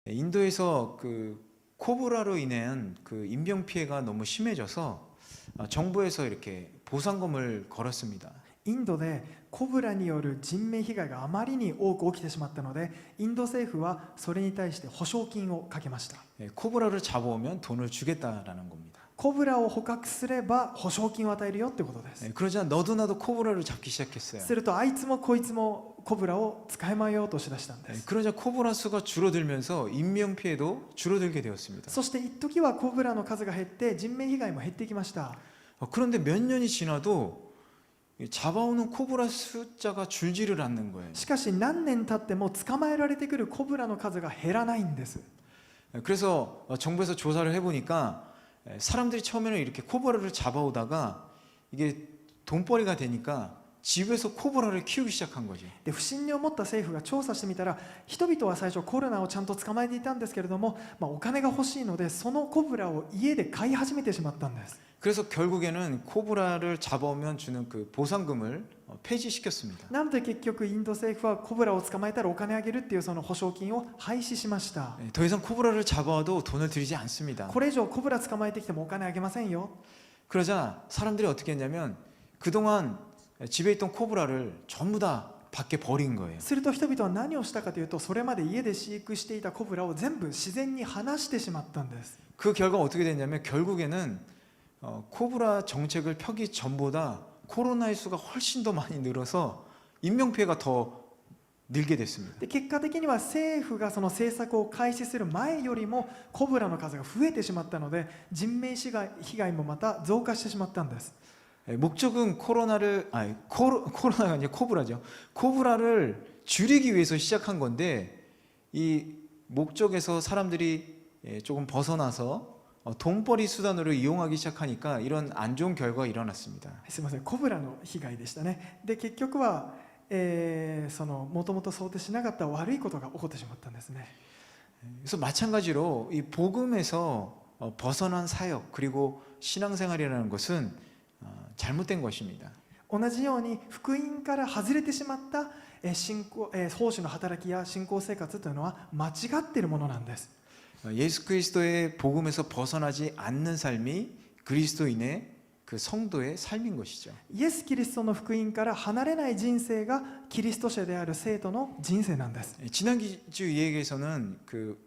인도에서 그 코브라로 인한 그 인명 피해가 너무 심해져서 정부에서 이렇게 보상금을 걸었습니다. インドでコブラによる人命被害があまりに多く起きてしまったので、インド政府はそれに対して保証金をかけました。 코브라를 잡아오면 돈을 주겠다라는 겁니다. コブラを捕獲すれば保証金を与えるよってことです。 그러자 너도 나도 코브라를 잡기 시작했어요. するとあいつもこいつもコブラを捕まえようとしだしたんです。 그러자 코브라 수가 줄어들면서 인명 피해도 줄어들게 되었습니다. そして一時はコブラの数が減って人命被害も減ってきました。 그런데 몇 년이 지나도 잡아오는 코브라 숫자가 줄지를 않는 거예요. しかし何年経っても捕まえられてくるコブラの数が減らないんです。 그래서 정부에서 조사를 해보니까 사람들이 처음에는 이렇게 코브라를 잡아오다가 이게 돈벌이가 되니까 집에서 코브라를 키우기 시작한 거죠. で不審に思った政府が調査してみたら、人々は最初コロナをちゃんと捕まえていたんですけれども、お金が欲しいのでそのコブラを家で飼い始めてしまったんです。 그래서 결국에는 코브라를 잡아오면 주는 그 보상금을 폐지시켰습니다. なので結局インド政府はコブラを捕まえたらお金あげるっていうその保証金を廃止しました。 더 이상 코브라를 잡아와도 돈을 들이지 않습니다. これ以上コブラ捕まえてきてもお金あげませんよ。 그러자 사람들이 어떻게 했냐면 그동안 집에 있던 코브라를 전부 다 밖에 버린 거예요. すると人々は何をしたかというと、それまで家で飼育していたコブラを全部自然に放してしまったんです。 그 결과 어떻게 됐냐면 결국에는 코브라 정책을 펴기 전보다 코로나의 수가 훨씬 더 많이 늘어서 인명 피해가 더 늘게 됐습니다. で結果的には政府がその政策を開始する前よりもコブラの数が増えてしまったので、人命被害もまた増加してしまったんです。 목적은 코로나가 아니라 코브라죠. 코브라를 줄이기 위해서 시작한 건데 이 목적에서 사람들이 조금 벗어나서 돈벌이 수단으로 이용하기 시작하니까 이런 안 좋은 결과가 일어났습니다. すみません、コブラの被害でしたね。で結局はそのもともと想定しなかった悪いことが起こってしまったんですね。 그래서 마찬가지로 이 복음에서 벗어난 사역 그리고 신앙생활이라는 것은 잘못된 것입니다. 同じように福音から外れてしまった奉仕の働きや信仰生活というのは間違っているものなんです。 예수 그리스도의 복음에서 벗어나지 않는 삶이 그리스도인의 그 성도의 삶인 것이죠. イエス・キリストの福音から離れない人生がキリスト者である生徒の人生なんです。 지난 주 이 얘기에서는 그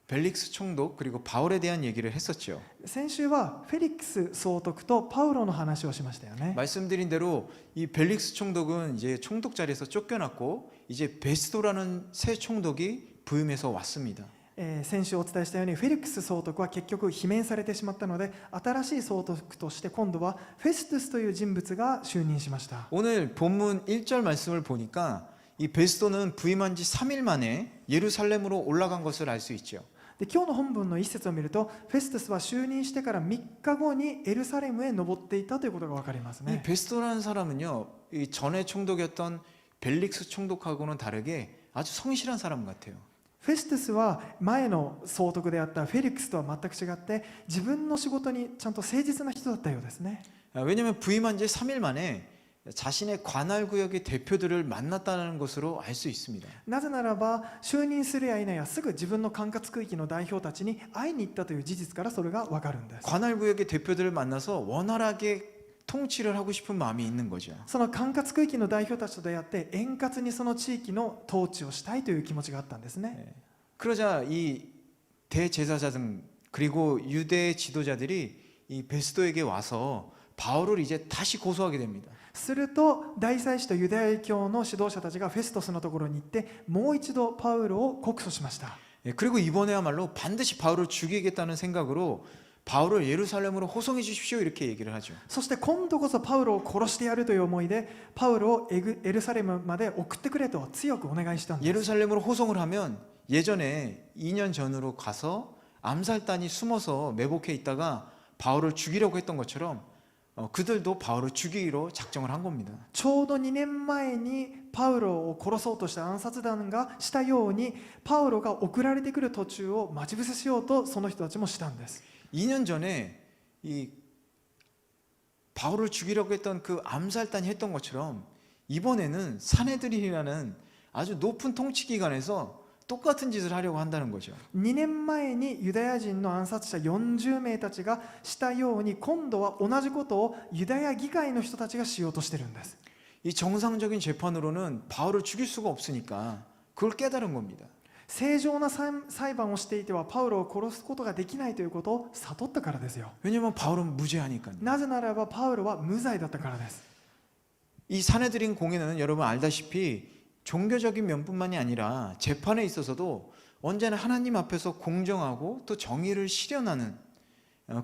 벨릭스 총독 그리고 바울에 대한 얘기를 했었죠. 先週はフェリックス総督とパウロの話をしましたよね。 말씀드린 대로 이 벨릭스 총독은 이제 총독 자리에서 쫓겨났고 이제 베스도라는 새 총독이 부임해서 왔습니다. 先週お伝えしたようにフェリックス総督は結局罷免されてしまったので、新しい総督として今度はフェストゥスという人物が就任しました。 오늘 본문 1절 말씀을 보니까 이 베스도는 부임한 지 3일 만에 예루살렘으로 올라간 것을 알 수 있죠. で今日の本文の一節を見ると、フェストゥスは就任してから3日後にエルサレムへ登っていたということが分かります 이 ね。 베스도라는 사람은요, 이 전에 총독이었던 벨릭스 총독하고는 다르게 아주 성실한 사람 같아요. フェストゥスは前の総督であったフェリックスとは全く違って自分の仕事にちゃんと誠実な人だったようですね。 왜냐하면 부임한 지 3일 만에 자신의 관할 구역의 대표들을 만났다는 것으로 알 수 있습니다. なぜならば就任するや否やすぐ自分の管轄区域の代表たちに会いに行ったという事実からそれが分かるんです。 관할 구역의 대표들을 만나서 원활하게 통치를 하고 싶은 마음이 있는 거죠. その管轄区域の代表たちと出会って円滑にその地域の統治をしたいという気持ちがあったんですね。 그러자 이 대제사장 등 그리고 유대 지도자들이 이 베스도에게 와서 바울을 이제 다시 고소하게 됩니다. すると大祭司とユダヤ教の指導者たちがフェストスのところに行ってもう一度パウロを告訴しました。 그리고 이번에야말로 반드시 바울을 죽이겠다는 생각으로 바울을 예루살렘으로 호송해 주십시오 이렇게 얘기를 하죠. そして今度こそパウロを殺してやるという思いでパウロをエルサレムまで送ってくれと強くお願いしたんです。 예루살렘으로 호송을 하면 예전에 2년 전으로 가서 암살단이 숨어서 매복해 있다가 바울을 죽이려고 했던 것처럼 그들도 바울을 죽이기로 작정을 한 겁니다. ちょうど2年前にパウロを殺そうとした暗殺団がしたように、パウロが送られてくる途中を待ち伏せしようとその人たちもしたんです。 2년 전에 이 바울을 죽이려고 했던 그 암살단이 했던 것처럼 이번에는 사내들이라는 아주 높은 통치기관에서 똑같은 짓을 하려고 한다는 거죠. 2年前にユダヤ人の暗殺者40名たちがしたように、今度は同じことをユダヤ議会の人たちがしようとしてるんです。 이 정상적인 재판으로는 바울을 죽일 수가 없으니까 그걸 깨달은 겁니다. 正常な裁判をしていてはパウロを殺すことができないということを悟ったからですよ。 왜냐면 바울은 무죄하니까요. なぜならばパウロは無罪だったからです。 이 사내들인 공회는 여러분 알다시피 종교적인 면뿐만이 아니라 재판에 있어서도 언제나 하나님 앞에서 공정하고 또 정의를 실현하는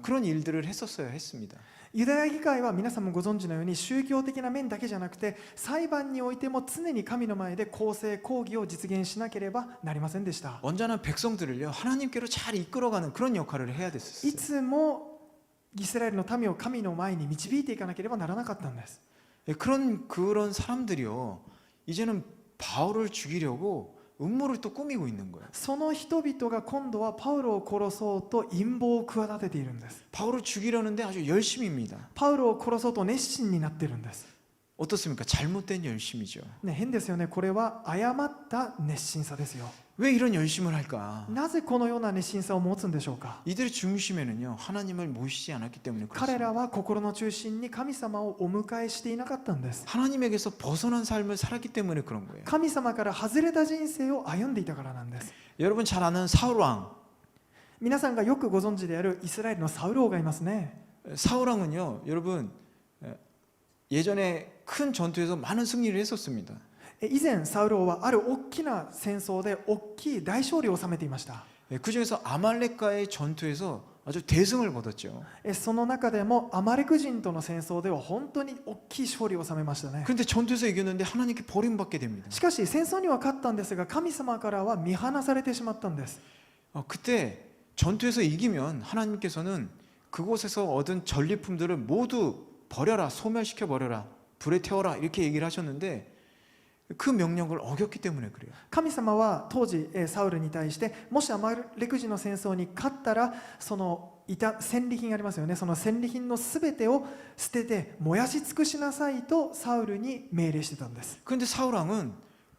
그런 일들을 했습니다. ユダヤ議会は皆さんもご存知のように宗教的な面だけじゃなくて、裁判においても常に神の前で公正公義を実現しなければなりませんでした。 언제나 백성들을요 하나님께로 잘 이끌어가는 그런 역할을 해야 い 됐었어요. つもイスラエルの民を神の前に導いていかなければならなかったんです。 그런 사람들이요 이제는 바울을 죽이려고 음모를 또 꾸미고 있는 거예요. その人々が今度はパウロを殺そうと陰謀を企てているんです。 바울을 죽이려는데 아주 열심입니다. パウロを殺そうと熱心になっているんです。 어떻습니까? 잘못된 열심이죠. ね、変ですよね。これは誤った熱心さですよ。 왜 이런 열심을 할까? なぜこのような熱心さを持つんでしょうか。 이들의 중심에는요 하나님을 모시지 않았기 때문에 彼ら 그렇습니다. は心の中心に神様をお迎えしていなかったんです。 하나님에게서 벗어난 삶을 살았기 때문에 그런 거예요. 神様から外れた人生を歩んでいたからなんです。 여러분 잘 아는 사울 왕. 皆さんがよくご存知であるイスラエルのサウル王がいますね。 사울 왕은요 여러분 예전에 큰 전투에서 많은 승리를 했었습니다. 以前サウル王はある大きな戦争で大きい大勝利を収めていました。 그 중에서 아말렉과의 전투에서 아주 대승을 거뒀죠. その中でもアマレク人との戦争では本当に大きい勝利を収めましたね。 그런데 전투에서 이겼는데 하나님께 버림받게 됩니다. しかし戦争には勝ったんですが、神様からは見放されてしまったんです。 그때 전투에서 이기면 하나님께서는 그곳에서 얻은 전리품들을 모두 버려라, 소멸시켜 버려라, 불에 태워라 이렇게 얘기를 하셨는데 그 명령을 어겼기 때문에 그래요. 神様は当時サウルに対して、もしアマレク人の戦争に勝ったらその戦利品ありますよね。その戦利品のすべてを捨てて燃やし尽くしなさいとサウルに命令してたんです。 그런데 사울 왕은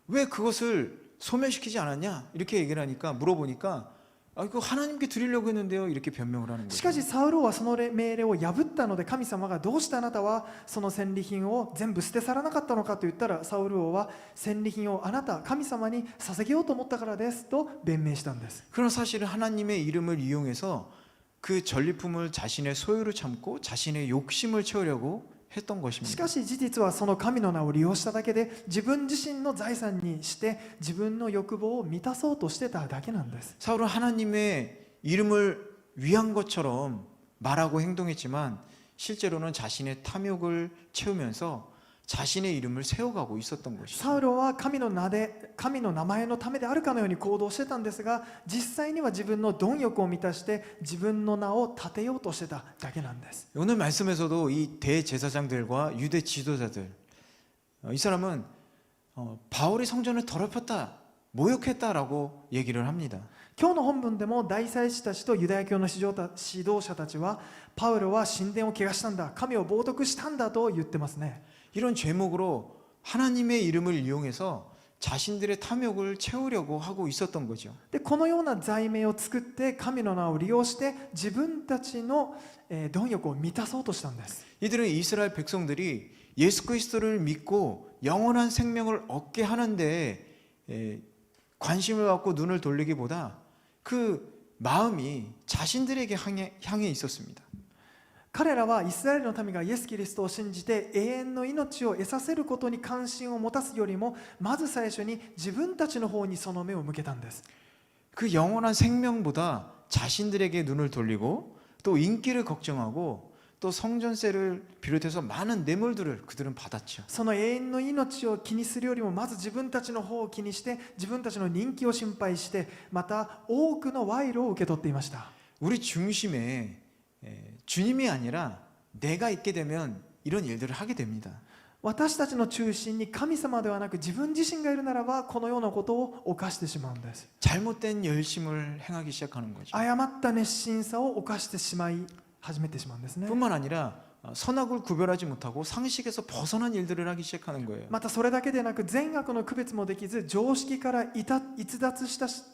왜 그것을 소멸시키지 않았냐 이렇게 얘기를 하니까 물어보니까 이거 하나님께 드리려고 했는데요 이렇게 변명을 하는 しか 거죠. しサウルはその命令を破ったので、神様がどうしてあなたはその戦利品を全部捨て去らなかったのかと言ったら、サウル王は戦利品をあなた神様に捧げようと思ったからですと弁明したんです。 그런 사실은 하나님의 이름을 이용해서 그 전리품을 자신의 소유로 삼고 자신의 욕심을 채우려고 했던 し 것입니다. かし事実はその神の名を利用しただけで、自分自身の財産にして自分の欲望を満たそうとしてただけなんです。 사울은 하나님의 이름을 위한 것처럼 말하고 행동했지만 실제로는 자신의 탐욕을 채우면서 자신의 이름을 세워가고 있었던 サ 것이죠. ウルは神の名前のためであるかのように行動してたんですが、実際には自分の貪欲を満たして自分の名を立てようとしてただけなんです。 오늘 말씀에서도 이 대제사장들과 유대 지도자들 이 사람은 바울이 성전을 더럽혔다, 모욕했다라고 얘기를 합니다. 今日の本文でも大祭司たちとユダヤ教の指導者たちは、パウロは神殿を汚したんだ、神を冒涜したんだと言ってますね。 이런 죄목으로 하나님의 이름을 이용해서 자신들의 탐욕을 채우려고 하고 있었던 거죠. でこのような罪名を作って神の名を利用して自分たちの貪欲を満たそうとしたんです。 이들은 이스라엘 백성들이 예수 그리스도를 믿고 영원한 생명을 얻게 하는데 관심을 갖고 눈을 돌리기보다 그 마음이 자신들에게 향해 있었습니다. 彼らはイスラエルの民がイエス・キリストを信じて永遠の命を得させることに関心を持たすよりも、まず最初に自分たちの方にその目を向けたんです。 그 영원한 생명보다 자신들에게 눈을 돌리고 또 인기를 걱정하고 또 성전세를 비롯해서 많은 뇌물들을 그들은 받았죠. その永遠の命を気にするよりも、まず自分たちの方を気にして自分たちの人気を心配して、また多くの賄賂を受け取っていました。 우리 중심에 주님이 아니라 내가 있게 되면 이런 일들을 하게 됩니다. 私たちの中心に神様ではなく自分自身がいるならば、このようなことを犯してしまうんです。 잘못된 열심을 행하기 시작하는 거죠. 誤った熱心さを犯してしまい始めてしまうんですね。 뿐만 아니라 선악을 구별하지 못하고 상식에서 벗어난 일들을 하기 시작하는 거예요. またそれだけでなく善悪の区別もできず常識から逸脱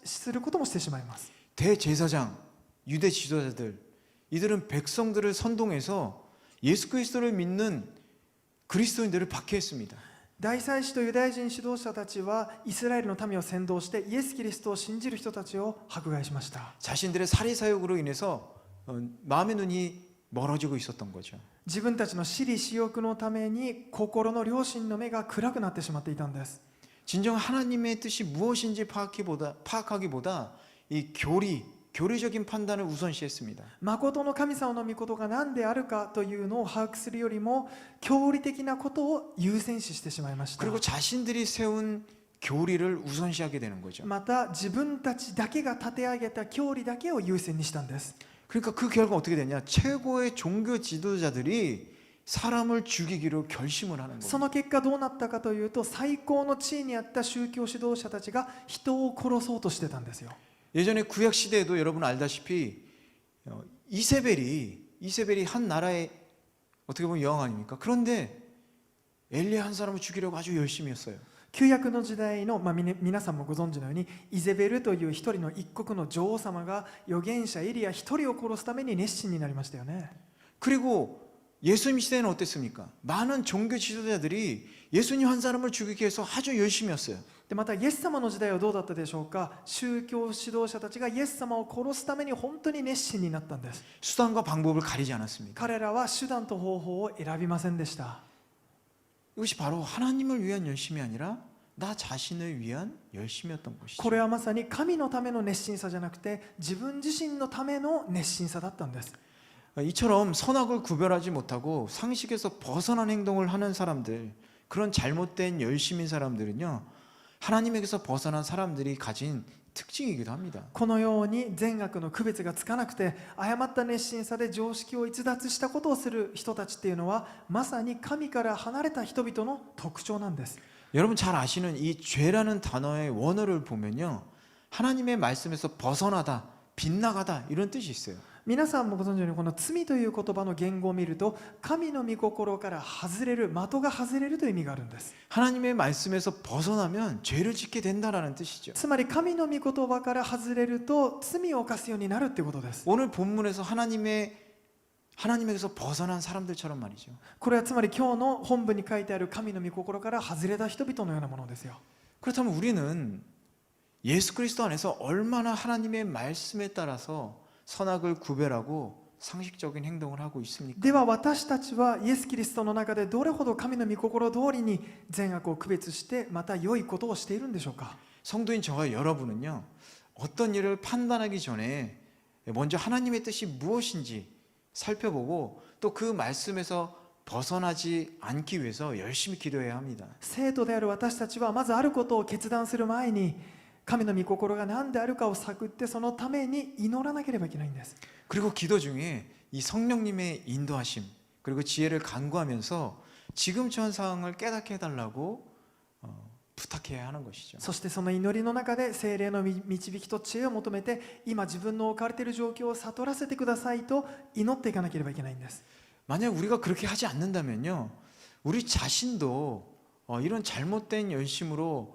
することもしてしまいます。 대제사장, 유대 지도자들, 이들은 백성들을 선동해서 예수 그리스도를 믿는 그리스도인들을 박해했습니다. 大祭司とユダヤ人指導者たちはイスラエルの民を扇動してイエス・キリストを信じる人たちを迫害しました。 자신들의 사리사욕으로 인해서 마음의 눈이 멀어지고 있었던 거죠. 自分たちの私利私欲のために心の良心の目が暗くなってしまっていたんです。 진정 하나님의 뜻이 무엇인지 파악하기보다 이 교리적인 판단을 우선시했습니다. 誠の神様の御事が何であるかというのを把握するよりも教理的なことを優先視してしまいました。 그리고 자신들이 세운 교리를 우선시하게 되는 거죠. また自分たちだけが立て上げた教理だけを優先にしたんです。 그러니까 그 결과 어떻게 되냐? 최고의 종교 지도자들이 사람을 죽이기로 결심을 하는 そ 거예요. の結果どうなったかというと最高の地位にあった宗教指導者たちが人を殺そうとしてたんですよ。 예전에 구약 시대에도 여러분 알다시피 이세벨이 한 나라의 어떻게 보면 여왕 아닙니까? 그런데 엘리야 한 사람을 죽이려고 아주 열심히 했어요. 旧約の時代の、皆さんもご存知のようにイゼベルという一人の一国の女王様が預言者エリア一人を殺すために熱心になりましたよね。 그리고 예수님 시대에는 어땠습니까? 많은 종교 지도자들이 예수님 한 사람을 죽이기 위해서 아주 열심히 했어요. でまたイエス様の時代はどうだったでしょうか。宗教指導者たちがイエス様を殺すために本当に熱心になったんです。 수단과 방법을 가리지 않았습니다. 彼らは手段と方法を選びませんでした。 이것이 바로 하나님을 위한 열심이 아니라 나 자신을 위한 열심이었던 것이죠. これはまさに神のための熱心さじゃなくて自分自身のための熱心さだったんです。 이처럼 선악을 구별하지 못하고 상식에서 벗어난 행동을 하는 사람들, 그런 잘못된 열심인 사람들은요, 하나님에게서 벗어난 사람들이 가진 특징이기도 합니다. このように善悪の区別がつかなくて誤った熱心さで常識を逸脱したことをする人たちっていうのはまさに神から離れた人々の特徴なんです。 여러분 잘 아시는 이 죄라는 단어의 원어를 보면요, 하나님의 말씀에서 벗어나다, 빗나가다 이런 뜻이 있어요. 皆さんもご存知のようにこの罪という言葉の言語を見ると神の御心から外れる、的が外れるという意味があるんです。 하나님의 말씀에서 벗어나면 죄를 짓게 된다라는 뜻이죠. つまり神の御言葉から外れると罪を犯すようになるということです。 오늘 본문에서 하나님에게서 벗어난 사람들처럼 말이죠. これはつまり今日の本文に書いてある神の御心から外れた人々のようなものですよ。 그렇다면 우리는 예수 그리스도 안에서 얼마나 하나님의 말씀에 따라서 선악을 구별하고 상식적인 행동을 하고 있습니까? では私たちはイエス・キリストの中でどれほど神の御心通りに善悪を区別してまた良いことをしているんでしょうか。 성도인 저와 여러분은요, 어떤 일을 판단하기 전에 먼저 하나님의 뜻이 무엇인지 살펴보고 또 그 말씀에서 벗어나지 않기 위해서 열심히 기도해야 합니다. 生徒である私たちはまずあることを決断する前に神の御心が何であるかを探ってそのために祈らなければいけないんです。 그리고 기도 중에 이 성령님의 인도하심 그리고 지혜를 간구하면서 지금 처한 상황을 깨닫게 해달라고 부탁해야 하는 것이죠. そしてその祈りの中で聖霊の導きと知恵を求めて今自分の置かれている状況を悟らせてくださいと祈っていかなければいけないんです。 만약 우리가 그렇게 하지 않는다면요, 우리 자신도 이런 잘못된 열심으로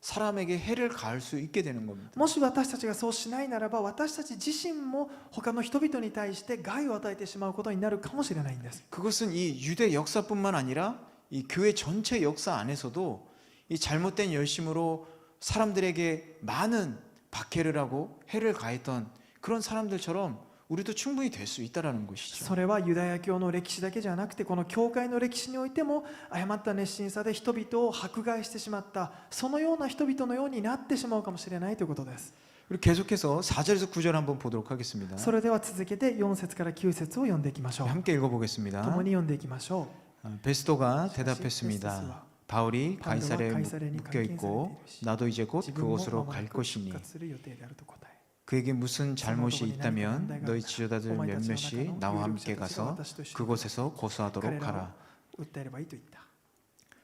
사람에게 해를 가할 수 있게 되는 겁니다. もし私たちがそうしないならば私たち自身も他の人々に対して害を与えてしまうことになるかもしれないんです。 그것은 이 유대 역사뿐만 아니라 이 교회 전체 역사 안에서도 이 잘못된 열심으로 사람들에게 많은 박해를 하고 해를 가했던 그런 사람들처럼 우리도 충분히 될 수 있다라는 것이죠. それはユダヤ教の歴史だけじゃなくてこの教会の歴史においても誤った熱心さで人々を迫害してしまったそのような人々のようになってしまうかもしれないということです。 그리고 계속해서 4절에서 9절 한번 보도록 하겠습니다. それでは続けて4節から9節を読んでいきましょう。 함께 읽어보겠습니다. 共に読んでいきましょう。 베스토가 대답했습니다. 바울이 가이사랴에 묶여 있고 나도 이제 곧 自分も 그곳으로 間も 갈 なく 것이니 復活する予定であると答え 그에게 무슨 잘못이 있다면 너희 지도자들 몇몇이 나와 함께 가서 그곳에서 고소하도록 하라. 訴えればいいと言った。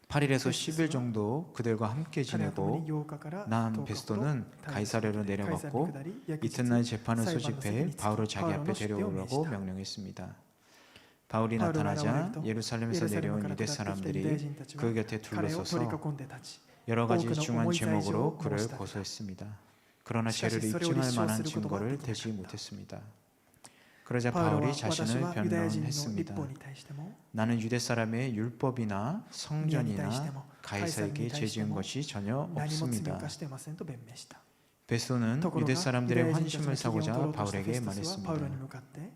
8일에서 10일 정도 그들과 함께 彼らと共 지내고 に8日から 난 10日ほど 베스토는 滞在 가이사랴로 カイサルに 내려갔고 下り翌日 이튿날 재판을 裁判の席 소집해 に着き 바울을 자기 パウロの 앞에 出廷を命じ 데려오라고 た。 명령했습니다. 바울이 바울이 나타나자 나타나자 예루살렘에서 내려온 유대 ユダヤ 사람들이 人たちは 그 곁에 彼を取り 둘러서서 囲んで立ち 여러 가지 오그는 중한 오모이 제목으로 자이죠. 그를 모시다. 고소했습니다. 그러나 시카시 죄를 소리를 입증할 만한立証することが 증거를 できなかった 대지 못했습니다. 그러자 パウロ 바울이 は私 자신을 はユダヤ人の立 변론했습니다. 法に対しても 나는 유대 사람의 율법이나 宮に対しても 성전이나 カイサル 가이사에게 に対して 죄지은 も 것이 전혀 何も罪を 없습니다. 犯していませんと弁明した 베소는 ところ 유대 がユダ 사람들의 ヤ人たちの 환심을 機嫌を取 사고자 ろうとしたフェ 바울에게 ストスはパウロに 말했습니다. 向かって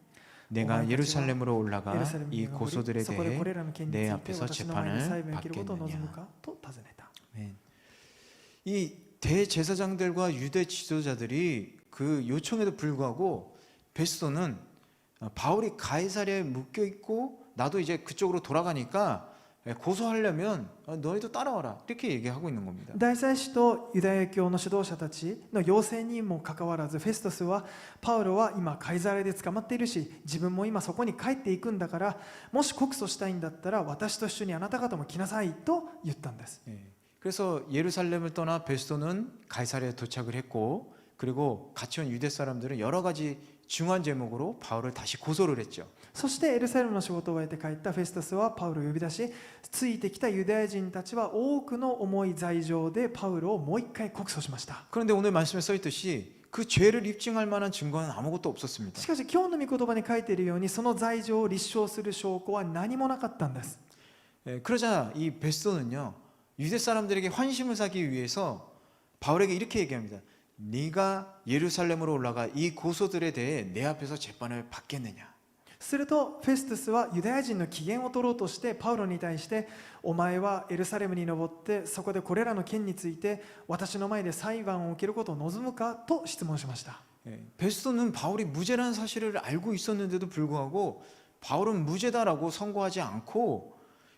내가 예루살렘으로 エル 올라가 サレムに 이 登り 고소들에 そこで 대해 これらの件につ 내 いて 앞에서 私の前に 재판을 裁判を受けることを望む 받겠느냐. かと尋ねた 아멘. 이 대제사장들과 유대 지도자들이 그 요청에도 불구하고 베스도는 바울이 가이사랴에 묶여 있고 나도 이제 그쪽으로 돌아가니까 고소하려면 너희도 따라와라 이렇게 얘기하고 있는 겁니다. 大祭司とユダヤ教の指導者たちの要請にもかかわらずフェストスはパウロは今カイザレで捕まっているし自分も今そこに帰っていくんだからもし告訴したいんだったら私と一緒にあなた方も来なさいと言ったんです 예. 그래서 예루살렘을 떠나 베스도는 가이사랴에 도착을 했고 그리고 같이 온 유대 사람들은 여러 가지 중한 제목으로 바울을 다시 고소를 했죠. そしてエルサレムの仕事を終えて帰ったフェストスはパウロを呼び出しついてきたユダヤ人たちは多くの重い罪状でパウロをもう一回告訴しました 그런데 오늘 말씀에 써 있듯이 그 죄를 입증할 만한 증거는 아무것도 없었습니다. しかし今日の御言葉に書いているようにその罪状を立証する証拠は何もなかったんです 예, 그러자 이 베스도는요 유대 사람들에게 환심을 사기 위해서 바울에게 이렇게 얘기합니다. 네가 예루살렘으로 올라가 이 고소들에 대해 내 앞에서 재판을 받겠느냐. するとフェストスはユダヤ人の機嫌を取ろうとしてパウロに対してお前はエルサレムに登ってそこでこれらの件について私の前で裁判を受けることを望むかと質問しました 예, 베스도는 바울이 무죄라는 사실을 알고 있었는데도 불구하고 바울은 무죄다라고 선고하지 않고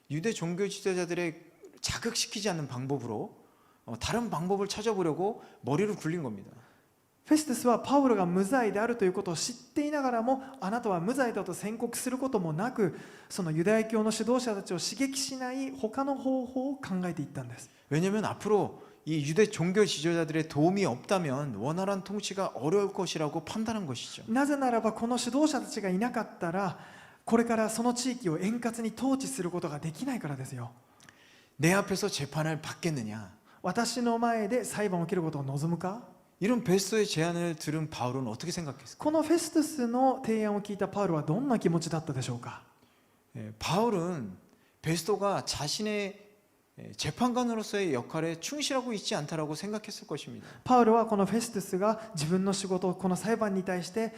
유대 종교 지도자들의 자극시키지 않는 방법으로 다른 방법을 찾아보려고 머리를 굴린 겁니다. フェストスはパウロが無罪であるということを知っていながらもあなたは無罪だと宣告することもなくそのユダヤ教の指導者たちを刺激しない他の方法を考えていったんです 왜냐하면 앞으로 이 유대 종교 지도자들의 도움이 없다면 원활한 통치가 어려울 것이라고 판단한 것이죠. なぜならばこの指導者たちがいなかったらこれからその地域を円滑に統治することができないからですよ 내 앞에서 재판을 받겠느냐. 私の前で裁判を受けることを望むか 이런 베스도의 제안을 들은 바울은 어떻게 생각했을까? このフェストスの提案を聞いたパウロはどんな気持ちだったでしょうか 예, 바울은 베스도가 자신의 재판관으로서의 역할에 충실하고 있지 않다라고 생각했을 것입니다. パウロはこのフェストスが自分の仕事この裁判に対して、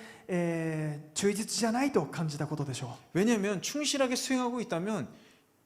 忠実じゃないと感じたことでしょ 왜냐하면 충실하게 수행하고 있다면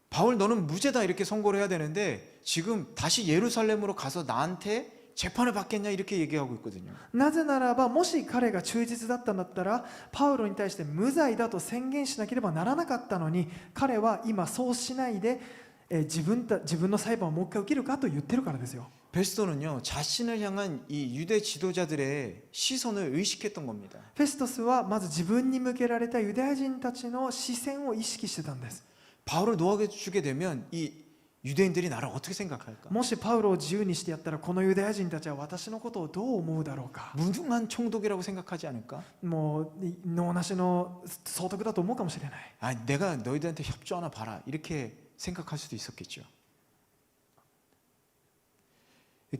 바울 너는 무죄다 이렇게 선고를 해야 되는데 지금 다시 예루살렘으로 가서 나한테 재판을 받겠냐 이렇게 얘기하고 있거든요. うなぜならばもし彼が忠実だったんだったらパウロに対して無罪だと宣言しなければならなかったのに彼は今そうしないで、自分の裁判をもう一回受けるかと言ってるからですよ 베스도는요 자신을 향한 이 유대 지도자들의 시선을 의식했던 겁니다. フェストスはまず自分に向けられたユダヤ人たちの視線を意識してたんです 바울을 놓아주게 되면 이 유대인들이 나를 어떻게 생각할까? もしパウロを自由にしてやったらこのユダヤ人たちは私のことをどう思うだろうか 무능한 총독이라고 생각하지 않을까? もう能なしの総督だと思うかもしれない 아, 내가 너희들한테 협조하나 봐라 이렇게 생각할 수도 있었겠죠.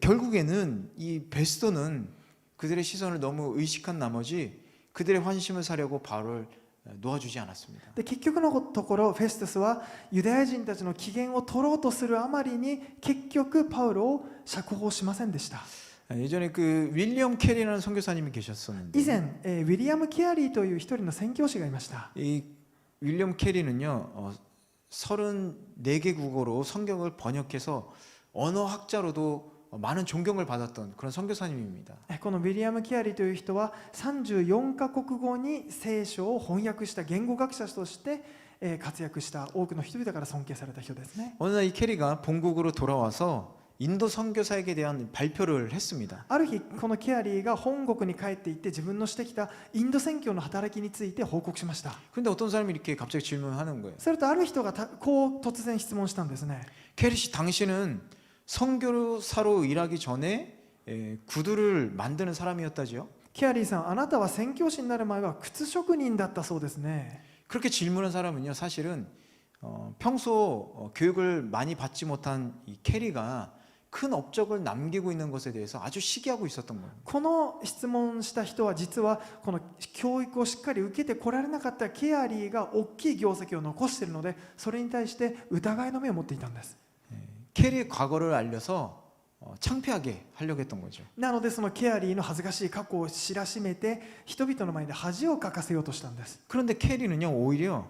결국에는 이 베스도는 그들의 시선을 너무 의식한 나머지 그들의 환심을 사려고 바울을 놓아주지 않았습니다. で結局のところフェストスはユダヤ人たちの機嫌を取ろうとするあまりに結局パウロを釈放しませんでした 예전에 그 윌리엄 캐리라는 선교사님이 계셨었는데 以前、ウィリアム・ケアリーという一人の宣教師がいました 이 윌리엄 캐리는요 34개 국어로 성경을 번역해서 언어학자로도 많은 존경을 받았던 그런 선교사님입니다. このウィリアム・ケアリーという人は34カ国語に聖書を翻訳した言語学者として活躍した多くの人々から尊敬された人ですね 어느 날 이 캐리가 본국으로 돌아와서 인도 선교사에게 대한 발표를 했습니다. ある日このケアリーが本国に帰っていって自分のしてきたインド宣教の働きについて報告しました 근데 어떤 사람이 이렇게 갑자기 질문하는 거예요. するとある人がこう突然質問したんですね 캐리 씨, 당신은 선교사로 일하기 전에 구두를 만드는 사람이었다지요? ケアリーさんあなたは宣教師になる前は靴職人だったそうですね 그렇게 질문한 사람은요, 사실은 평소 교육을 많이 받지 못한 이 캐리가 큰 업적을 남기고 있는 것에 대해서 아주 시기하고 있었던 거예요. この質問した人は実はこの教育をしっかり受けてこられなかったケアリーが大きい業績を残しているので、それに対して疑いの目を持っていたんです。 캐리의 과거를 알려서 창피하게 하려고 했던 거죠. なのでそのケアリーの恥ずかしい過去を知らしめて人々の前で恥をかかせようとしたんです。 그런데 캐리는요, 오히려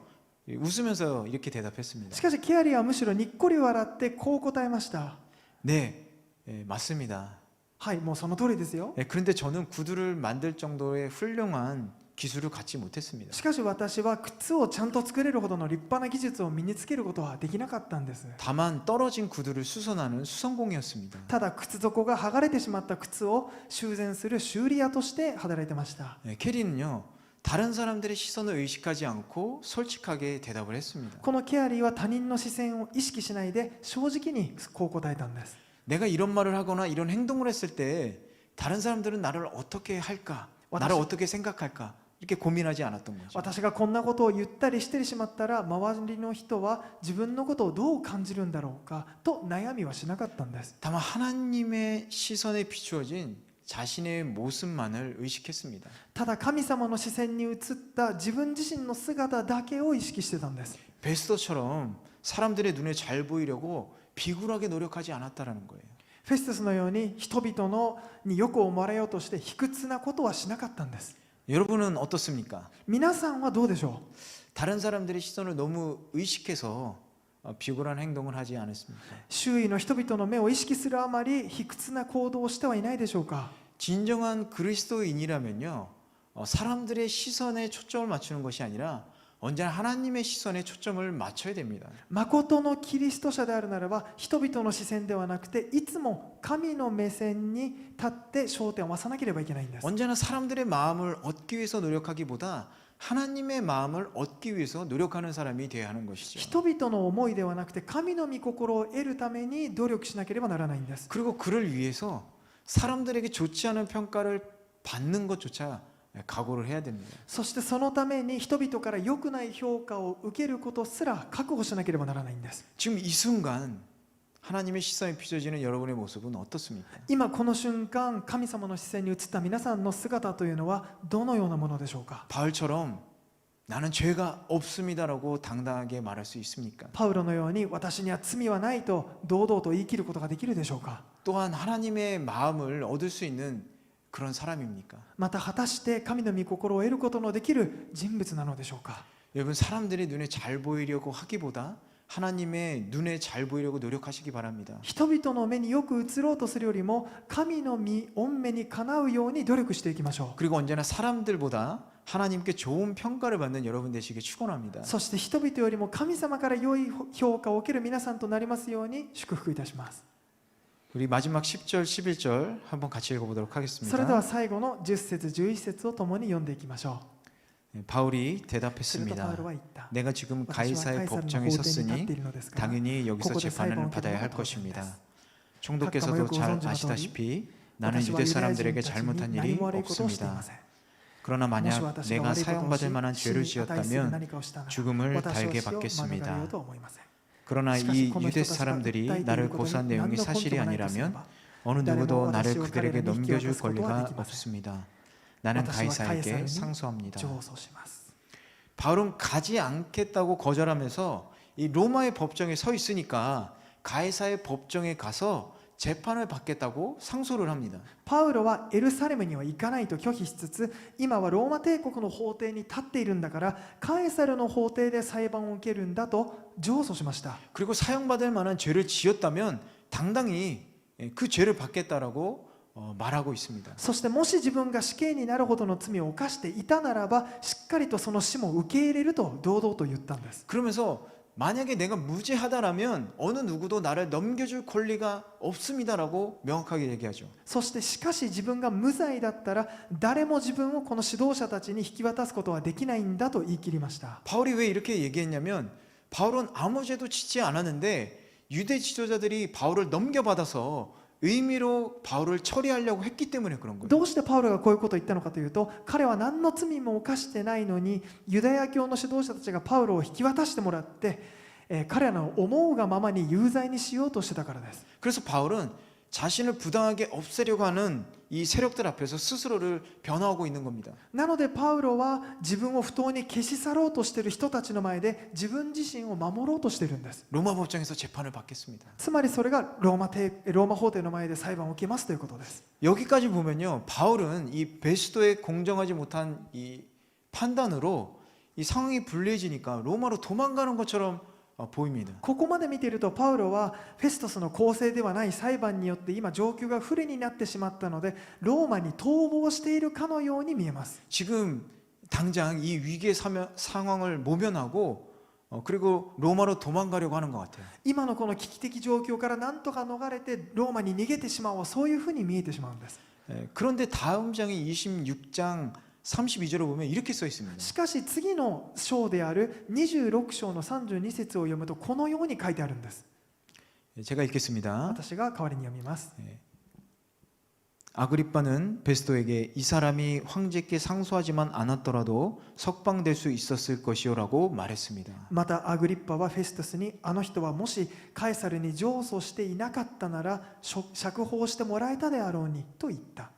웃으면서 이렇게 대답했습니다. しかしケアリーはむしろにっこり笑ってこう答えました。 네, 맞습니다. はい、もうその通りですよ。 그런데 저는 구두를 만들 정도의 훌륭한 기술을 갖지 못했습니다. しかし私は靴をちゃんと作れるほどの立派な技術を身につけることはできなかったんです。 다만 떨어진 구두를 수선하는 수선공이었습니다. ただ靴底が剥がれてしまった靴を修繕する修理屋として働いてました。 캐리는요, 다른 사람들의 시선을 의식하지 않고 솔직하게 대답을 했습니다. このケアリーは他人の視線を意識しないで正直にこう答えたんです。 내가 이런 말을 하거나 이런 행동을 했을 때 다른 사람들은 나를 어떻게 할까? 나를 어떻게 생각할까? 이렇게 고민하지 않았던 거죠. 私がこんなことを言ったりしてしまったら周りの人は自分のことをどう感じるんだろうかと悩みはしなかったんです。 다만 하나님의 시선에 비추어진 자신의 모습만을 의식했습니다. ただ神様の視線に映った自分自身の姿だけを意識してたんです。 베스터처럼 사람들의 눈에 잘 보이려고 비굴하게 노력하지 않았다라는 거예요. フェストスのように人々によく思われようとして卑屈なことはしなかったんです。 여러분은 어떻습니까? 皆さんはどうでしょ 다른 사람들의 시선을 너무 의식해서 비굴한 행동을 하지 않았습니까? う。周囲の人々の目を意識するあまり卑屈な行動をしてはいないでしょうか。 진정한 그리스도인이라면요, 사람들의 시선에 초점을 맞추는 것이 아니라 언제나 하나님의 시선에 초점을 맞춰야 됩니다. 誠のキリスト者であるならば人々の視線ではなくていつも神の目線に立って焦点を合わさなければいけないんです。 언제나 사람들의 마음을 얻기 위해서 노력하기보다 하나님의 마음을 얻기 위해서 노력하는 사람이 되어야 하는 것이죠. 人々の思いではなくて神の御心を得るために努力しなければならないんです。 그리고 그를 위해서 사람들에게 좋지 않은 평가를 받는 것조차 각오를 해야 됩니다. そしてそのために人々から良くない評価を受けることすら覚悟しなければならないんです。 지금 이 순간 하나님의 시선에 비춰지는 여러분의 모습은 어떻습니까? 今この瞬間神様の視線に映った皆さんの姿というのはどのようなものでしょうか。 바울처럼 나는 죄가 없습니다라고 당당하게 말할 수 있습니까? パウロのように私には罪はないと堂々と言い切ることができるでしょうか。 또한 하나님의 마음을 얻을 수 있는 그런 사람입니까? また果たして神の御心を得ることのできる人物なのでしょうか。 여러분, 사람들의 눈에 잘 보이려고 하기보다 하나님의 눈에 잘 보이려고 노력하시기 바랍니다. 人々の目によく映ろうとするよりも神の御目にかなうように努力していきましょ 그리고 언제나 사람들보다 하나님께 좋은 평가를 받는 여러분 되시길 축원합니다. う。そして人々よりも神様から良い評価を受ける皆さんとなりますように祝福いたします。 우리 마지막 10절, 11절 한번 같이 읽어보도록 それで 하겠습니다. は最後の10節11節を共に読んでいきましょ 바울이 う。するとパ 대답했습니다. ウロは言った。 내가 지금 私はカイ 가이사의 サルの法 법정에 廷に立って 섰으니 いるのですから 당연히 여기서 ここで裁判を 재판을 受ける 받아야 の 할 が当然で 것입니다. す。 총독께서도 잘 아시다시피 나는 私は 유대 ユダヤ人 사람들에게 たちに 잘못한 何 일이 も悪いことをしていま 없습니다. せん。 그러나 もし 만약 私が 내가 悪いことを 사형받을 し 만한 死 죄를 に値する 지었다면 何かをしたなら 죽음을 私は 달게 死を免れよう 받겠습니다. と思いません。 그러나 しかし 이 この人 유대 たちが訴えてい 사람들이 る 나를 ことに 고소한 何 내용이 の根拠 사실이 もないとすれ 아니라면 ば 어느 누구도 나를 誰も私を 그들에게 彼らに引き渡 넘겨줄 すことは 권리가 できません。 없습니다. 나는 私はカイサル 가이사에게 に 상소합니다. 上訴します。 바울은 가지 않겠다고 거절하면서 이 로마의 법정에 서 있으니까 가이사의 법정에 가서 재판을 받겠다고 상소를 합니다. パウロはエルサレムには行かないと拒否しつつ、今はローマ帝国の法廷に立っているんだからカエサルの法廷で裁判を受けるんだと上訴しました。 그리고 사형받을 만한 죄를 지었다면 당당히 그 죄를 받겠다라고 말하고 있습니다. そしてもし自分が死刑になるほどの罪を犯していたならばしっかりとその死も受け入れると堂々と言ったんです。 그러면서 만약에 내가 무죄하다라면 어느 누구도 나를 넘겨줄 권리가 없습니다라고 명확하게 얘기하죠. そしてしかし自分が無罪だったら誰も自分をこの指導者たちに引き渡すことはできないんだと言い切りました。 바울이 왜 이렇게 얘기했냐면 바울은 아무 죄도 짓지 않았는데 유대 지도자들이 바울을 넘겨받아서 의미로 바울을 처리하려고 했기 때문에 그런 거예요. どうしてパウロがこういうことを言ったのかというと、彼は何の罪も犯してないのにユダヤ教の指導者たちがパウロを引き渡してもらって、彼らの思うがままに有罪にしようとしてたからです。 그래서 바울은 자신을 부당하게 없애려고 하는 이 세력들 앞에서 스스로를 변화하고 있는 겁니다. なのでパウロは自分を不当に消し去ろうとしている人たちの前で自分自身を守ろうとしているんです。 로마 법정에서 재판을 받겠습니다. つまりそれがローマ法廷の前で裁判を受けますということです。 여기까지 보면요, 바울은 이 베스도의 공정하지 못한 이 판단으로 이 상황이 불리해지니까 로마로 도망가는 것처럼 보입니다. ここまで見ているとパウロはフェストスの公正ではない裁判によって今状況が不利になってしまったのでローマに逃亡しているかのように見えます。 지금 당장 이 위기의 상황을 모면하고 그리고 로마로 도망가려고 하는 것 같아요. 今のこの危機的状況から何とか逃れてローマに逃げてしまおう、そういうふうに見えてしまうんです。 그런데 다음 장인 26장 32절을 보면 이렇게 써 있습니다. しかし次の章である26章の32節を読むとこのように書いてあるんです。 제가 읽겠습니다. 私が代わりに読みます。 아그리빠는 베스도에게 이 사람이 황제께 상소하지만 않았더라도 석방될 수 있었을 것이요라고 말했습니다. またアグリッパはフェストスにあの人はもしカエサルに上訴していなかったなら釈放してもらえたであろうにと言った。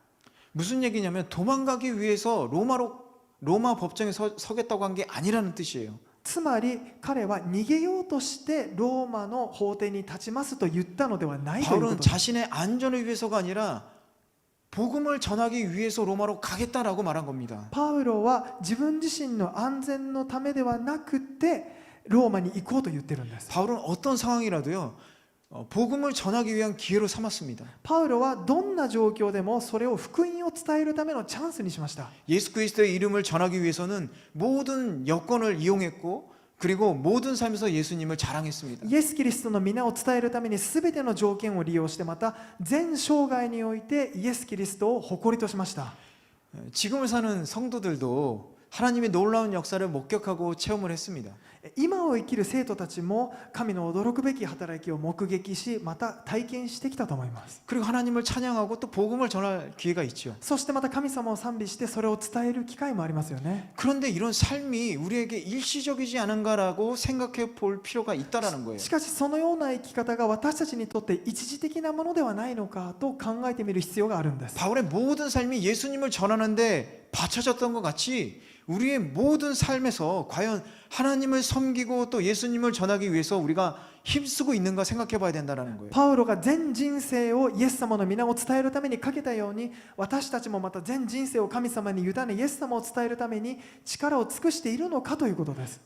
무슨 얘기냐면 도망가기 위해서 로마 법정에 서겠다고 한 게 아니라는 뜻이에요. つまり彼は逃げようとしてローマの法廷に立ちますと言ったのではないというこ 바울은 とです。 자신의 안전을 위해서가 아니라 복음을 전하기 위해서 로마로 가겠다라고 말한 겁니다. パウロは自分自身の安全のためではなくてローマに行こうと言ってるんです。 바울은 어떤 상황이라도요, 복음을 전하기 위한 기회로 삼았습니다. パウロはどんな状況でもそれを福音を伝えるためのチャンスにしました。 예수 그리스도의 이름을 전하기 위해서는 모든 여건을 이용했고 그리고 모든 삶에서 예수님을 자랑했습니다. イエス・キリストの皆を伝えるために全ての条件を利用してまた全生涯においてイエス・キリストを誇りとしました。 지금을 사는 성도들도 하나님의 놀라운 역사를 목격하고 체험을 했습니다. 今を生きる生徒たちも神の驚くべき働きを目撃しまた体験してきたと思います。 그리고 하나님을 찬양하고 또 복음을 전할 기회가 있죠. そしてまた神様を賛美してそれを伝える機会もありますよね。 그런데 이런 삶이 우리에게 일시적이지 않은가라고 생각해 볼 필요가 있다라는 거예요. しかしそのような生き方が私たちにとって一時的なものではないのかと考えてみる必要があるんです。 바울의 모든 삶이 예수님을 전하는데 바쳐졌던 것 같이 우리의 모든 삶에서 과연 하나님을 섬기고 또 예수님을 전하기 위해서 우리가 힘쓰고 있는가 생각해 봐야 된다는 거예요. パウロが全人生をイエス様の皆を伝えるためにかけたように私たちもまた全人生を神様に委ねイエス様を伝えるために力を尽くしているのかということです。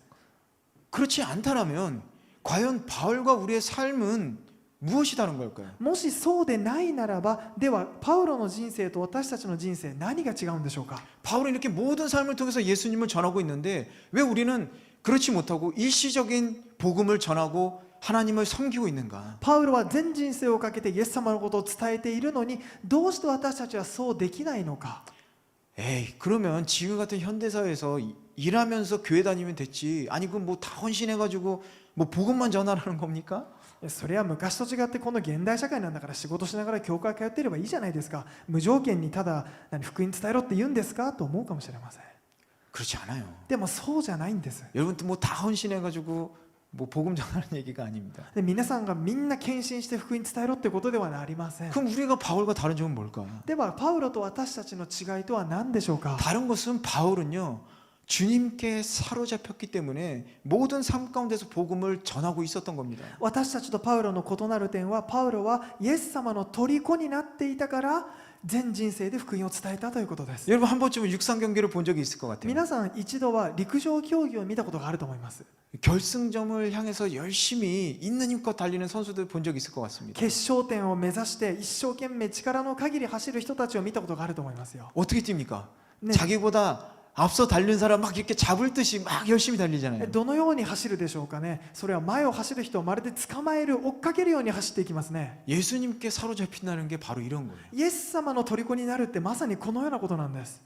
그렇지 않다라면 과연 바울과 우리의 삶은 무엇이 다른 걸까요? もしそうでないならばではパウロの人生と私たちの人生何が違うんでしょうか。 바울은 이렇게 모든 삶을 통해서 예수님을 전하고 있는데 왜 우리는 그렇지 못하고 일시적인 복음을 전하고 하나님을 섬기고 있는가? パウロは全人生をかけてイエス様のことを伝えているのにどうして私たちはそうできないのか。 에이, 그러면 지금 같은 현대사회에서 일하면서 교회 다니면 됐지. 아니 그럼 뭐 다 헌신해가지고 뭐 복음만 전하라는 겁니까? それは昔と違ってこの現代社会なんだから仕事しながら教会通っていればいいじゃないですか。無条件にただ福音伝えろって言うんですかと思うかもしれません。 그렇지 않아요. でもそうじゃないんです。 여러분 뭐 다 헌신해가지고 뭐 복음 전하는 얘기가 아닙니다. で皆さんがみんな献身して福音伝えろってことではありません。 그럼 우리가 바울과 다른 점은 뭘까? ではパウロと私たちの違いとは何でしょうか。 다른 것은 바울은요 주님께 사로잡혔기 때문에 모든 삶 가운데서 복음을 전하고 있었던 겁니다. 私たちとパウロの異なる点はパウロはイエス様の虜になっていたから全人生で福音を伝えたということです。 여러분 한 번쯤은 육상 경기를 본 적이 있을 것 같아요. 皆さん一度は陸上競技を見たことがあると思います。 결승점을 향해서 열심히 있는 힘껏 달리는 선수들 본 적이 있을 것 같습니다. 決勝点を目指して一生懸命力の限り走る人たちを見たことがあると思いますよ。 어떻게 뜁니까? 네. 자기보다 앞서 달린 사람 막 이렇게 잡을 듯이 막 열심히 달리잖아요. どのように走るでしょうかね。それは前を走る人をまるで捕まえる追っかけるように走っていきますね。 예수님께 사로잡힌다는 게 바로 이런 거예요. イエス様の虜になるってまさにこのようなことなんです。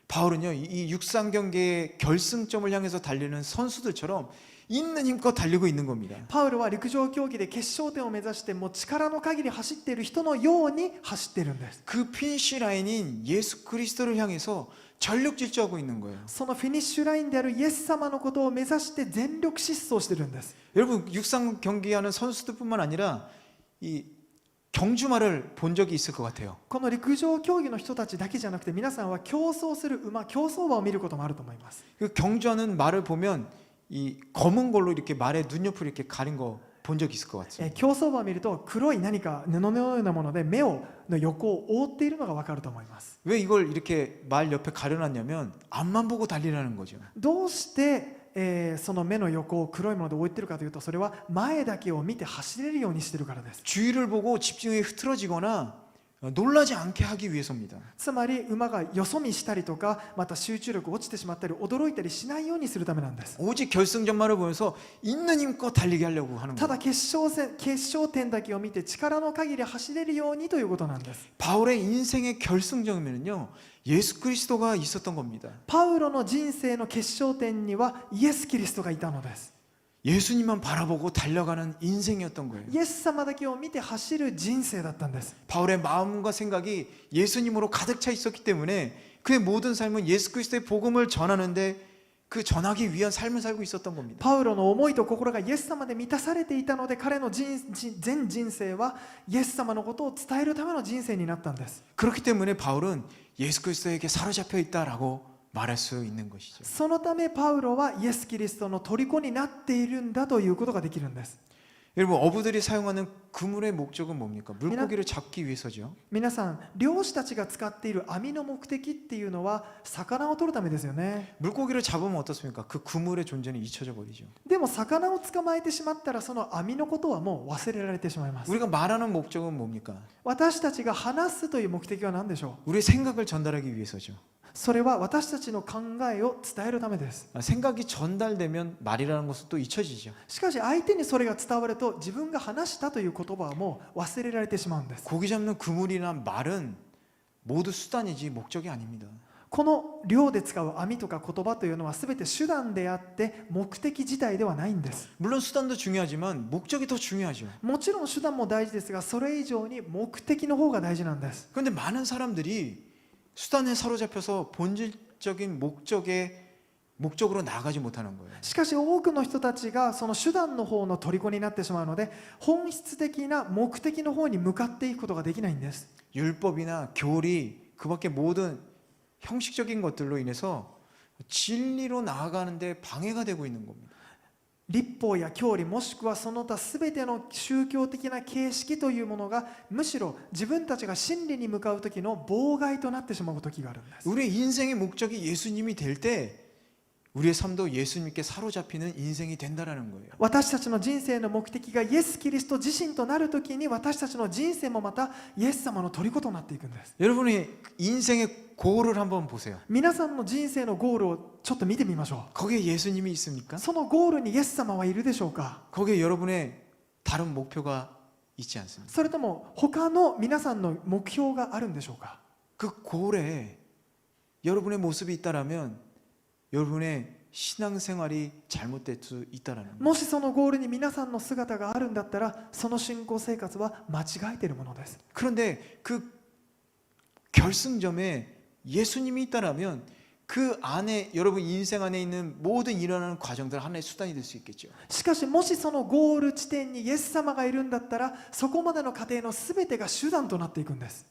바울은요 이 육상 경기의 결승점을 향해서 달리는 선수들처럼 있는 힘껏 달리고 있는 겁니다. パウロは陸上競技で決勝点を目指してもう力の限り走っている人のように走っているんです。 그 피니시 라인인 예수 그리스도를 향해서 전력 질주하고 있는 거예요. そのフィニッシュラインであるイエス様のことを目指して全力疾走しているんです。 여러분 육상 경기하는 선수들뿐만 아니라 이 경주마를 본 적이 있을 것 같아요. この陸上競技の人たちだけじゃなくて皆さんは競走する馬、競走馬を見ることもあると思います。 그 경주하는 말을 보면 이 검은 걸로 이렇게 말의 눈옆을 이렇게 가린 거 본 적 있을 것 같습니다. 競走馬を見ると黒い何か布のようなもので目の横を覆っているのが分かると思います。 왜 이걸 이렇게 말 옆에 가려놨냐면 앞만 보고 달리라는 거죠. どうしてその目の横を黒いもので覆っているかというと、それは前だけを見て走れるようにしているからです。 주위를 보고 집중이 흐트러지거나 놀라지 않게 하기 위해서입니다. つまり馬がよそ見したりとか、また集中力落ちてしまったり驚いたりしないようにするためなんです。 오직 결승전만을 보면서 있는 힘껏 달리게 하려고 하는 た 거예요. だ決勝点だけを見て力の限り走れるようにということなんです。 바울의 인생의 결승점에는요 예수 그리스도가 있었던 겁니다. パウロの人生の決勝点にはイエス・キリストがいたのです。 예수님만 바라보고 달려가는 인생이었던 거예요. イエス様だけを見て走る人生だったんです。 바울의 마음과 생각이 예수님으로 가득 차 있었기 때문에 그의 모든 삶은 예수 그리스도의 복음을 전하는데 그 전하기 위한 삶을 살고 있었던 겁니다. パウロの思いと心がイエス様で満たされていたので、彼の全人生はイエス様のことを伝えるための人生になったんです。 그렇기 때문에 바울은 예수 그리스도에게 사로잡혀 있다라고 말할 수 있는 것이죠. そのためパウロはイエス・キリストの虜になっているんだということができるんです。 여러분 어부들이 사용하는 그물의 목적은 뭡니까? 물고기를 잡기 위해서죠. 皆さん、漁師たちが使っている網の目的っていうのは魚を取るためですよね。 물고기를 잡으면 어떻습니까? 그 그물의 존재는 잊혀져 버리죠. でも魚を捕まえてしまったらその網のことはもう忘れられてしまいます。 우리가 말하는 목적은 뭡니까? 私たちが話すという目的は何でしょう？ 우리의 생각을 전달하기 위해서죠. それは私たちの考えを伝えるためです。 생각이 전달되면 말이라는 것은 또 잊혀지죠. しかし相手にそれが伝わると自分が話したという言葉はもう忘れられてしまうんです。 고기 잡는 그물이나 말은 모두 수단이지 목적이 아닙니다. この漁で使う網とか言葉というのは全て手段であって目的自体ではないんです。 물론 수단도 중요하지만 목적이 더 중요하죠. もちろん手段も大事ですが、それ以上に目的の方が大事なんです。 그런데 많은 사람들이 수단에 사로잡혀서 본질적인 목적으로 나아가지 못하는 거예요. しかし多くの人たちがその手段の方の虜になってしまうので、本質的な目的の方に向かっていくことができないんです。 율법이나 교리 그밖에 모든 형식적인 것들로 인해서 진리로 나아가는데 방해가 되고 있는 겁니다. 律法や教理もしくはその他すべての宗教的な形式というものがむしろ自分たちが真理に向かう時の妨害となってしまう時があるんです。 우리의 인생의 목적이 예수님이 될 때 우리의 삶도 예수님께 사로잡히는 인생이 된다라는 거예요. 私たちの人生の目的がイエス・キリスト自身となる時に私たちの人生もまたイエス様の虜となっていくんです。 여러분의 인생의 고를 한번 보세요. 皆さんの人生のゴールをちょっと見てみましょ 거기에 예수님이 있습니까? う。そのゴールにイエス様はいるでしょうか？ 거기에 여러분의 다른 목표가 있지 않습니까? それとも他の皆さんの目標があるんでしょうか？ 그 골에 여러분의 모습이 있다라면 여러분의 신앙생활이 잘못될 수 있다라는 거예요. もしそのゴールに皆さんの姿があるんだったらその信仰生活は間違えているものです。 그런데 그 결승점에 예수님이 있다라면 그 안에 여러분 인생 안에 있는 모든 일어나는 과정들 하나의 수단이 될 수 있겠죠. しかしもしそのゴール地点にイエス様がいるんだったらそこまでの過程の全てが手段となっていくんです。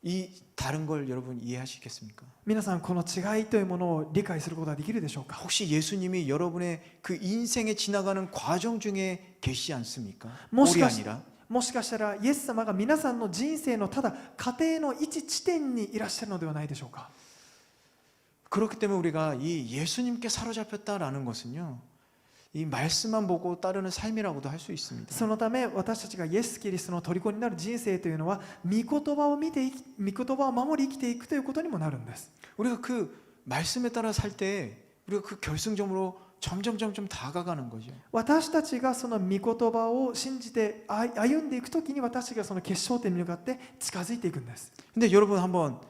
이 다른 걸 여러분 이해하시겠습니까? 皆さんこの違いというものを理解することができるでしょうか？ 혹시 예수님이 여러분의 그 인생에 지나가는 과정 중에 계시지 않습니까? 뭐 골이 시가시- 아니라 もしかしたらイエス様が皆さんの人生のただ過程の一地点にいらっしゃるのではないでしょうか？ 그렇기 때문에 우리가 이 예수님께 사로잡혔다라는 것은요, 이 말씀만 보고 따르는 삶이라고도 할 수 있습니다. そのため私たちがイエス・キリストの虜になる人生というのは御言葉を見て御言葉を守り生きていくということにもなるんです。 우리가 그 말씀에 따라 살 때 우리가 그 결승점으로 점점 다가가는 거죠. 私たちがその御言葉を信じて歩んでいくときに私たちがその決勝点に向かって近づいていくんです。 근데 여러분 한번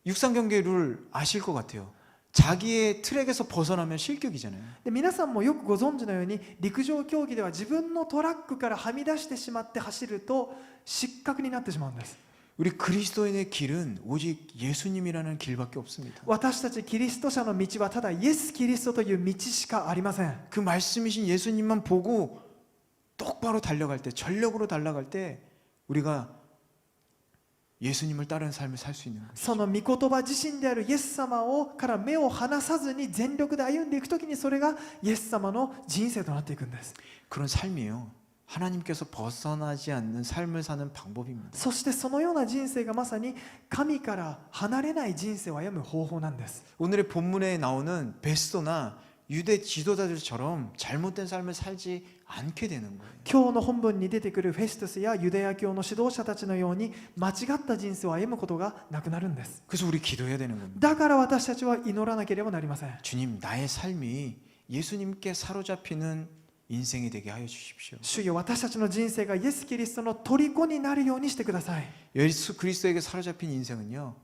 육상 경기 룰 아실 것 같아요. 자기의 트랙에서 벗어나면 실격이잖아요. で皆さんもよくご存知のように陸上競技では自分のトラックからはみ出してしまって走ると失格になってしまうんです。 우리 그리스도인의 길은 오직 예수님이라는 길밖에 없습니다. 私たちキリスト者の道はただイエス・キリストという道しかありません。 그 말씀이신 예수님만 보고 똑바로 달려갈 때, 전력으로 달려갈 때 우리가 예수님을 따르는 삶을 살 수 있는 거예요. その御言葉自身であるイエス様から目を離さずに全力で歩んでいくときにそれがイエス様の人生となっていくんです。 그런 삶이에요. 하나님께서 벗어나지 않는 삶을 사는 방법입니다. そしてそのような人生がまさに神から離れない人生を歩む方法なんです。 오늘의 본문에 나오는 베스도나 유대 지도자들처럼 잘못된 삶을 살지 않게 되는 거예요. 今日の本文に出てくるフェストゥスやユダヤ教の指導者たちのように間違った人生を歩むことがなくなるんです。 그래서 우리 기도해야 되는 겁니다. だから私たちは祈らなければなりません。 주님, 나의 삶이 예수님께 사로잡히는 인생이 되게 하여 주십시오. 主よ、私たちの人生がイエス・キリストの虜になるようにしてください。 예수 그리스도에게 사로잡힌 인생은요,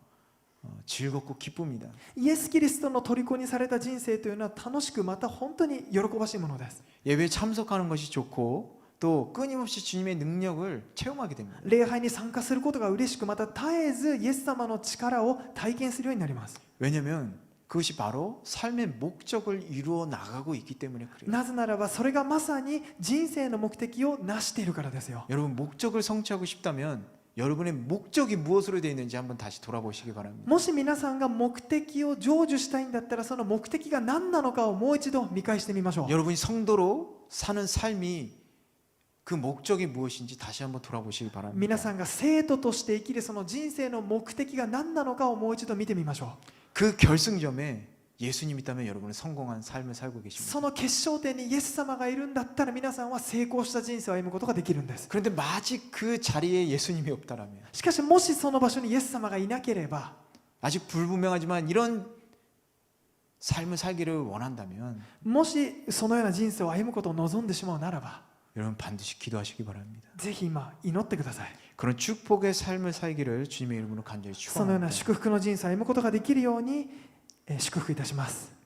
즐겁고 기쁩니다. イエス・キリストの虜にされた人生というのは楽しくまた本当に喜ばしいものです。 예배에 참석하는 것이 좋고 또 끊임없이 주님의 능력을 체험하게 됩니다. 礼拝に参加することが嬉しくまた絶えずイエス様の力を体験するようになります。 왜냐하면 그것이 바로 삶의 목적을 이루어 나가고 있기 때문에 그래요. なぜならばそれがまさに人生の目的を成しているからですよ。 여러분 목적을 성취하고 싶다면 여러분의 목적이 무엇으로 되어 있는지 한번 다시 돌아보시기 바랍니다. もし皆さんが目的を成就したいんだったらその目的が何なのかをもう一度見返してみましょう。 여러분이 성도로 사는 삶이 그 목적이 무엇인지 다시 한번 돌아보시기 皆 바랍니다. さんが生徒として生きるその人生の目的が何なのかをもう一度見てみましょう。 그 결승점에 예수님이 있다면 여러분은 성공한 삶을 살고 そ 계십니다. の決勝点にイエス様がいるんだったら皆さんは成功した人生を歩むことができるんです。 그런데 아직 그 자리에 예수님이 없다라면, しかしもしその場所にイエス様がいなければ 아직 불분명하지만 이런 삶을 살기를 원한다면 もしそのような人生を歩むことを望んでしまうならば 여러분 반드시 기도하시기 바랍니다. ぜひ今祈ってください。 그런 축복의 삶을 살기를 주님의 이름으로 간절히 そのような 축원합니다. 祝福の人生を歩むことができるように祝福いたします。